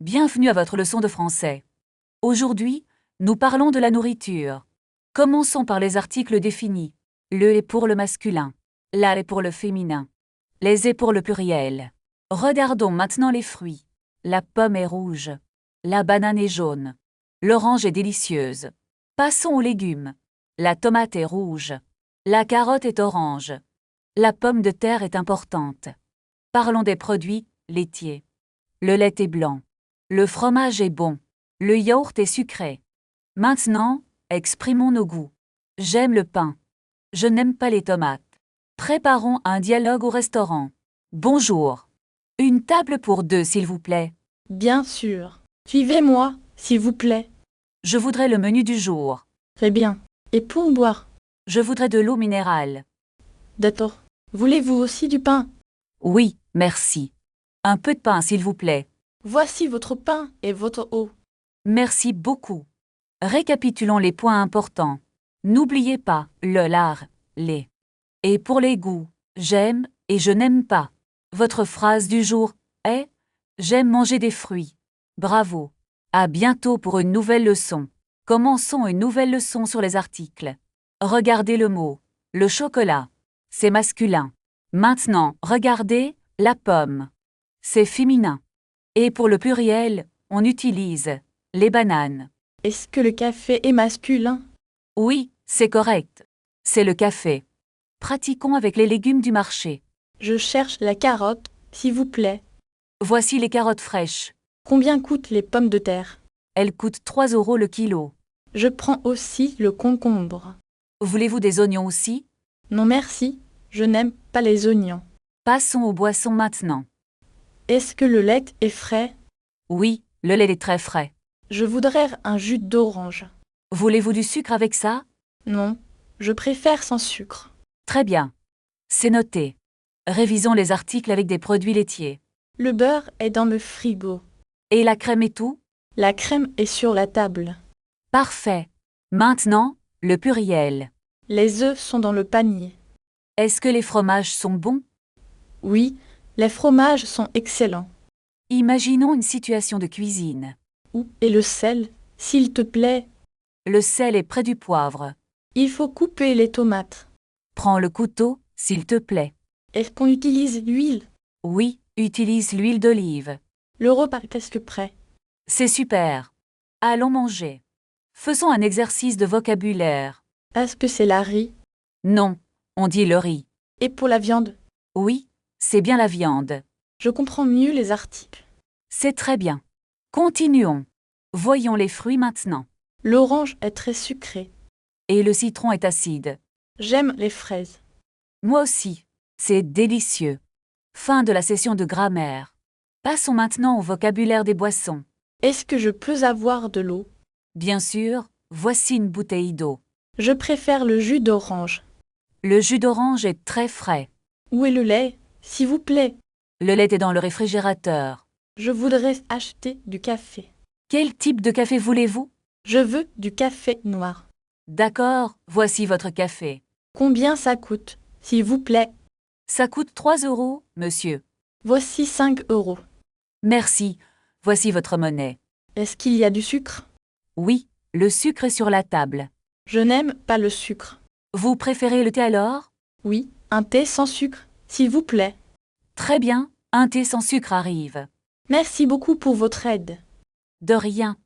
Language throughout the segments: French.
Bienvenue à votre leçon de français. Aujourd'hui, nous parlons de la nourriture. Commençons par les articles définis. Le est pour le masculin. La est pour le féminin. Les est pour le pluriel. Regardons maintenant les fruits. La pomme est rouge. La banane est jaune. L'orange est délicieuse. Passons aux légumes. La tomate est rouge. La carotte est orange. La pomme de terre est importante. Parlons des produits laitiers. Le lait est blanc. Le fromage est bon. Le yaourt est sucré. Maintenant, exprimons nos goûts. J'aime le pain. Je n'aime pas les tomates. Préparons un dialogue au restaurant. Bonjour. Une table pour deux, s'il vous plaît. Bien sûr. Suivez-moi, s'il vous plaît. Je voudrais le menu du jour. Très bien. Et pour boire? Je voudrais de l'eau minérale. D'accord. Voulez-vous aussi du pain? Oui, merci. Un peu de pain, s'il vous plaît. Voici votre pain et votre eau. Merci beaucoup. Récapitulons les points importants. N'oubliez pas le, l'art, les. Et pour les goûts, j'aime et je n'aime pas. Votre phrase du jour est j'aime manger des fruits. Bravo. À bientôt pour une nouvelle leçon. Commençons une nouvelle leçon sur les articles. Regardez le mot le chocolat. C'est masculin. Maintenant, regardez la pomme. C'est féminin. Et pour le pluriel, on utilise les bananes. Est-ce que le café est masculin? Oui, c'est correct. C'est le café. Pratiquons avec les légumes du marché. Je cherche la carotte, s'il vous plaît. Voici les carottes fraîches. Combien coûtent les pommes de terre? Elles coûtent 3 € le kilo. Je prends aussi le concombre. Voulez-vous des oignons aussi? Non merci, je n'aime pas les oignons. Passons aux boissons maintenant. Est-ce que le lait est frais? Oui, le lait est très frais. Je voudrais un jus d'orange. Voulez-vous du sucre avec ça? Non, je préfère sans sucre. Très bien. C'est noté. Révisons les articles avec des produits laitiers. Le beurre est dans le frigo. Et la crème et tout? La crème est sur la table. Parfait. Maintenant, le pluriel. Les œufs sont dans le panier. Est-ce que les fromages sont bons? Oui, les fromages sont excellents. Imaginons une situation de cuisine. Où est le sel, s'il te plaît? Le sel est près du poivre. Il faut couper les tomates. Prends le couteau, s'il te plaît. Est-ce qu'on utilise l'huile? Oui, utilise l'huile d'olive. Le repas est presque prêt. C'est super. Allons manger. Faisons un exercice de vocabulaire. Est-ce que c'est la riz? Non, on dit le riz. Et pour la viande? Oui, c'est bien la viande. Je comprends mieux les articles. C'est très bien. Continuons. Voyons les fruits maintenant. L'orange est très sucré. Et le citron est acide. J'aime les fraises. Moi aussi. C'est délicieux. Fin de la session de grammaire. Passons maintenant au vocabulaire des boissons. Est-ce que je peux avoir de l'eau? Bien sûr, voici une bouteille d'eau. Je préfère le jus d'orange. Le jus d'orange est très frais. Où est le lait, s'il vous plaît? Le lait est dans le réfrigérateur. Je voudrais acheter du café. Quel type de café voulez-vous? Je veux du café noir. D'accord, voici votre café. Combien ça coûte, s'il vous plaît? Ça coûte 3 €, monsieur. Voici 5 euros. Merci, voici votre monnaie. Est-ce qu'il y a du sucre? Oui, le sucre est sur la table. Je n'aime pas le sucre. Vous préférez le thé alors? Oui, un thé sans sucre, s'il vous plaît. Très bien, un thé sans sucre arrive. Merci beaucoup pour votre aide. De rien.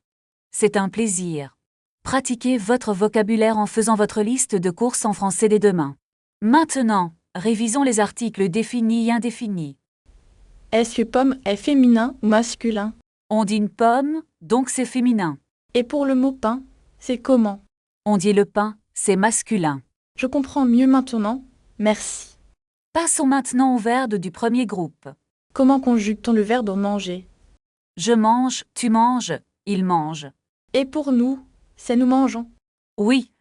C'est un plaisir. Pratiquez votre vocabulaire en faisant votre liste de courses en français dès demain. Maintenant, révisons les articles définis et indéfinis. Est-ce que pomme est féminin ou masculin? On dit une pomme, donc c'est féminin. Et pour le mot pain, c'est comment? On dit le pain, c'est masculin. Je comprends mieux maintenant. Merci. Passons maintenant au verbe du premier groupe. Comment conjugue-t-on le verbe manger? Je mange, tu manges, il mange. Et pour nous, c'est nous mangeons. Oui,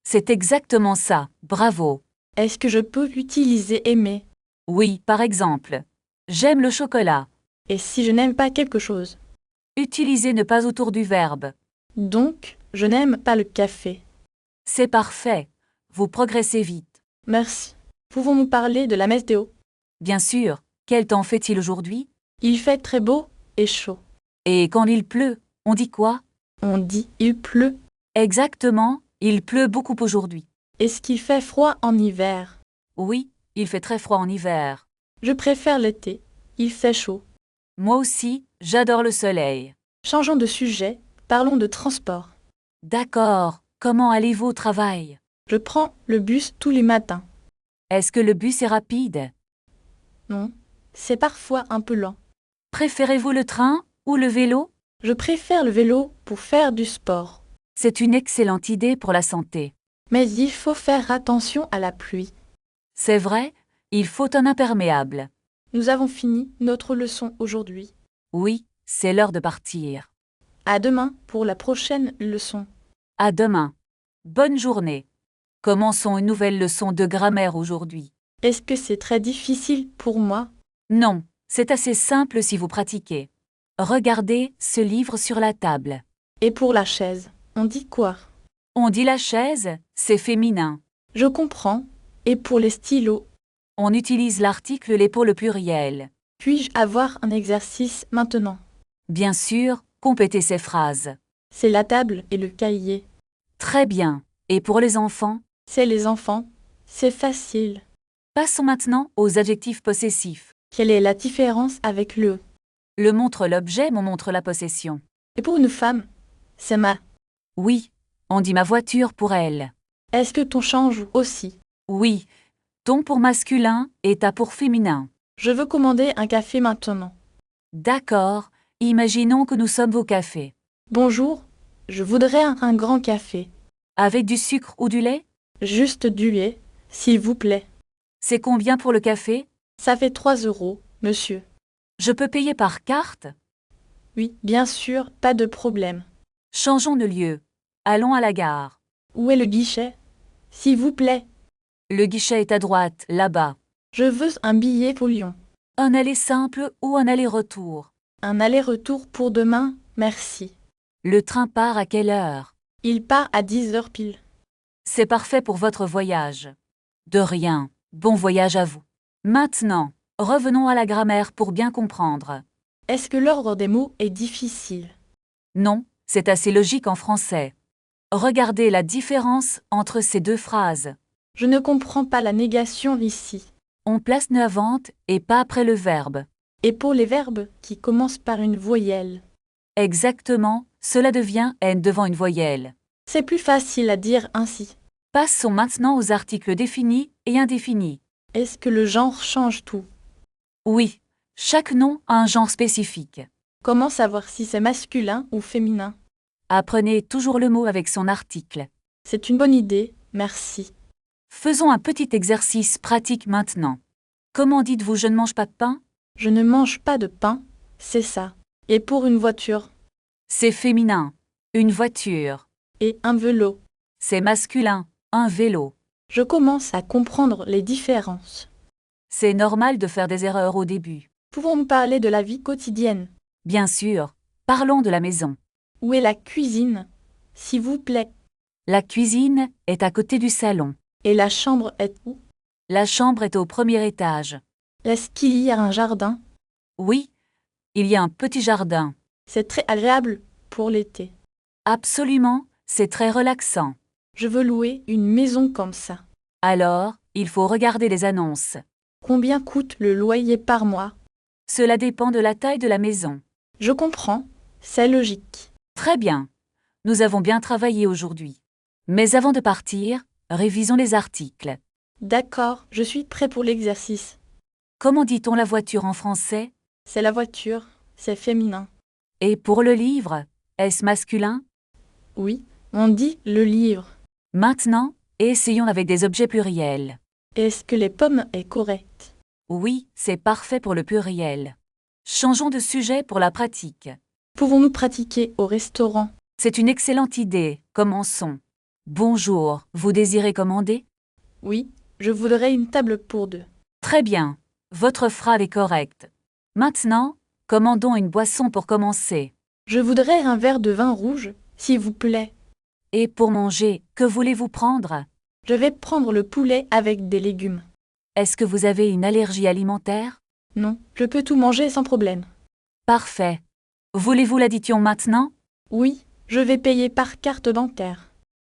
c'est exactement ça, bravo. Est-ce que je peux l'utiliser aimer? Oui, par exemple. J'aime le chocolat. Et si je n'aime pas quelque chose? Utilisez ne pas autour du verbe. Donc, je n'aime pas le café. C'est parfait. Vous progressez vite. Merci. Pouvons-nous parler de la météo? Bien sûr. Quel temps fait-il aujourd'hui? Il fait très beau et chaud. Et quand il pleut, on dit quoi? On dit il pleut. Exactement, il pleut beaucoup aujourd'hui. Est-ce qu'il fait froid en hiver? Oui, il fait très froid en hiver. Je préfère l'été. Il fait chaud. Moi aussi, j'adore le soleil. Changeons de sujet. Parlons de transport. D'accord, comment allez-vous au travail? Je prends le bus tous les matins. Est-ce que le bus est rapide? Non, c'est parfois un peu lent. Préférez-vous le train ou le vélo? Je préfère le vélo pour faire du sport. C'est une excellente idée pour la santé. Mais il faut faire attention à la pluie. C'est vrai, il faut un imperméable. Nous avons fini notre leçon aujourd'hui. Oui, c'est l'heure de partir. À demain pour la prochaine leçon. À demain. Bonne journée. Commençons une nouvelle leçon de grammaire aujourd'hui. Est-ce que c'est très difficile pour moi? Non, c'est assez simple si vous pratiquez. Regardez ce livre sur la table. Et pour la chaise, on dit quoi? On dit la chaise, c'est féminin. Je comprends. Et pour les stylos, On utilise l'article les pour le pluriel. puis-je avoir un exercice maintenant? Bien sûr, complétez ces phrases. C'est la table et le cahier. Très bien. Et pour les enfants? C'est les enfants. C'est facile. Passons maintenant aux adjectifs possessifs. Quelle est la différence avec le? Le montre l'objet, mon montre la possession. Et pour une femme, c'est ma. Oui, on dit ma voiture pour elle. Est-ce que ton change aussi? Oui, ton pour masculin et ta pour féminin. Je veux commander un café maintenant. D'accord, imaginons que nous sommes au café. Bonjour, je voudrais un grand café. Avec du sucre ou du lait? Juste du lait, s'il vous plaît. C'est combien pour le café? Ça fait 3 €, monsieur. Je peux payer par carte? Oui, bien sûr, pas de problème. Changeons de lieu. Allons à la gare. Où est le guichet? S'il vous plaît. Le guichet est à droite, là-bas. Je veux un billet pour Lyon. Un aller simple ou un aller-retour? Un aller-retour pour demain, merci. Le train part à quelle heure? Il part à 10 heures pile. C'est parfait pour votre voyage. De rien. Bon voyage à vous. Maintenant, revenons à la grammaire pour bien comprendre. Est-ce que l'ordre des mots est difficile? Non, c'est assez logique en français. Regardez la différence entre ces deux phrases. Je ne comprends pas la négation ici. On place ne avant et pas après le verbe. Et pour les verbes qui commencent par une voyelle? Exactement, cela devient N devant une voyelle. C'est plus facile à dire ainsi. Passons maintenant aux articles définis et indéfinis. Est-ce que le genre change tout? Oui, chaque nom a un genre spécifique. Comment savoir si c'est masculin ou féminin? Apprenez toujours le mot avec son article. C'est une bonne idée, merci. Faisons un petit exercice pratique maintenant. Comment dites-vous je ne mange pas de pain? Je ne mange pas de pain, c'est ça. Et pour une voiture? C'est féminin. Une voiture. Et un vélo? C'est masculin. Un vélo. Je commence à comprendre les différences. C'est normal de faire des erreurs au début. Pouvons-nous parler de la vie quotidienne? Bien sûr. Parlons de la maison. Où est la cuisine? S'il vous plaît. La cuisine est à côté du salon. Et la chambre est où? La chambre est au premier étage. Est-ce qu'il y a un jardin? Oui, il y a un petit jardin. C'est très agréable pour l'été. Absolument, c'est très relaxant. Je veux louer une maison comme ça. Alors, il faut regarder les annonces. Combien coûte le loyer par mois? Cela dépend de la taille de la maison. Je comprends, c'est logique. Très bien. Nous avons bien travaillé aujourd'hui. Mais avant de partir, révisons les articles. D'accord, je suis prêt pour l'exercice. Comment dit-on la voiture en français? C'est la voiture, c'est féminin. Et pour le livre, est-ce masculin? Oui, on dit le livre. Maintenant, essayons avec des objets pluriels. Est-ce que les pommes est correct? Oui, c'est parfait pour le pluriel. Changeons de sujet pour la pratique. Pouvons-nous pratiquer au restaurant? C'est une excellente idée. Commençons. Bonjour, vous désirez commander? Oui, je voudrais une table pour 2. Très bien. Votre phrase est correcte. Maintenant, commandons une boisson pour commencer. Je voudrais un verre de vin rouge, s'il vous plaît. Et pour manger, que voulez-vous prendre? Je vais prendre le poulet avec des légumes. Est-ce que vous avez une allergie alimentaire? Non, je peux tout manger sans problème. Parfait. Voulez-vous l'addition maintenant? Oui, je vais payer par carte bancaire.